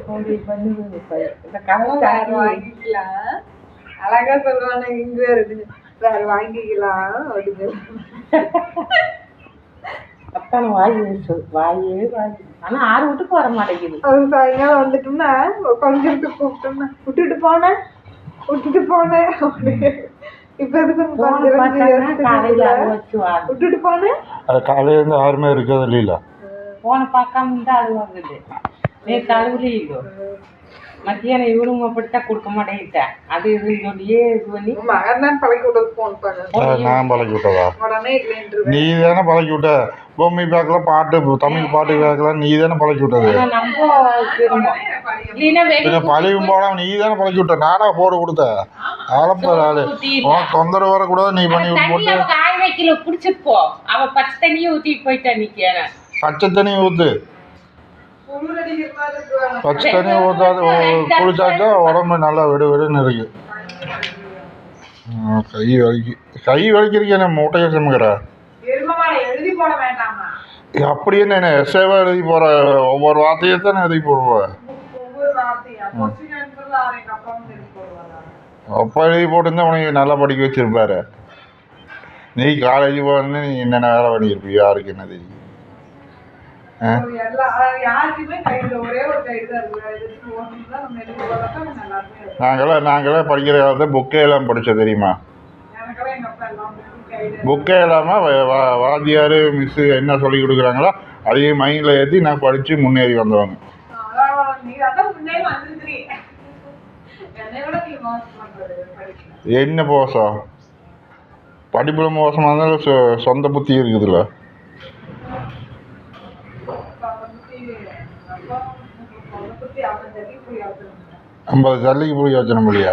இந்த கதை வாங்கிக்கலாம். அழகா சொல்லுவாங்க இங்க வேற வாங்கிக்கலாம் அப்படின்னு. அத்தனை வாயே ஆனா 6 வீட்டுக்கு வர மாட்டேங்குது. அது சாயங்காலம் வந்துட்டோம்னா கொஞ்சம் கூப்பிட்டோம்னா விட்டுட்டு போனேன் இப்ப எதுக்கு விட்டுட்டு போனேன். அது காலையில இருந்து யாருமே இருக்கிறது இல்ல. போன பார்க்காம இருந்தா அது வாங்குது. நேற்று அழுகுலையோ மத்தியானம் இவருங்க அப்படித்தான் கொடுக்க மாட்டேங்கிட்டேன். அது இதுன்னு சொல்லியே இது பண்ணி மகன் தான் பழக்கி விட்டது. போன் நான் பழக்கி விட்டதா? நீ தானே பழக்கி விட்ட. பொம்மை பார்க்கலாம், பாட்டு தமிழ் பாட்டு கேட்கலாம், நீ தானே பழக்கி விட்டது. பழிவும் போனா நீ தானே பழக்கி விட்ட. நானா போட்டு கொடுத்த ஆளப்ப ஆளு தொந்தரவு வரக்கூடாது. நீ பண்ணி போட்டு காய வைக்கல குடிச்சிட்டு போ. அவ பச்சை தண்ணியை ஊத்திட்டு போயிட்டா. நிக்க பச்சை தண்ணி ஊத்து. பச்சை தண்ணி ஊற்றாது குளிச்சாச்சா உடம்பு நல்லா விடுன்னு இருக்கு. கை வலிக்கிறீங்க. என்ன மூட்டையை சமைக்கிற அப்படி என்ன எஸ்ஏவா எழுதி போற? ஒவ்வொரு வார்த்தையை தானே எழுதி போடுவேன். அப்பா எழுதி போட்டுருந்தா உனக்கு நல்லா படிக்க வச்சிருப்பாரு. நீ காலேஜ் போன நீ என்னென்ன வேலை பண்ணியிருப்பீ யாருக்கு என்ன தெரியும். நாங்களே படிக்கிற காலத்தை புக்கே எல்லாம் படித்தோம் தெரியுமா. புக்கே இல்லாமல் வாத்தியார் மிஸ்ஸு என்ன சொல்லி கொடுக்குறாங்களோ அதையும் மைண்டில் ஏற்றி நான் படித்து முன்னேறி வந்தவங்க. என்ன மோசம்? படிப்பில் மோசமாக இருந்தாலும் சொந்த புத்தி இருக்குதுல்ல. ஐம்பது ஜல்லிக்கு போய் யோசனை முடியா?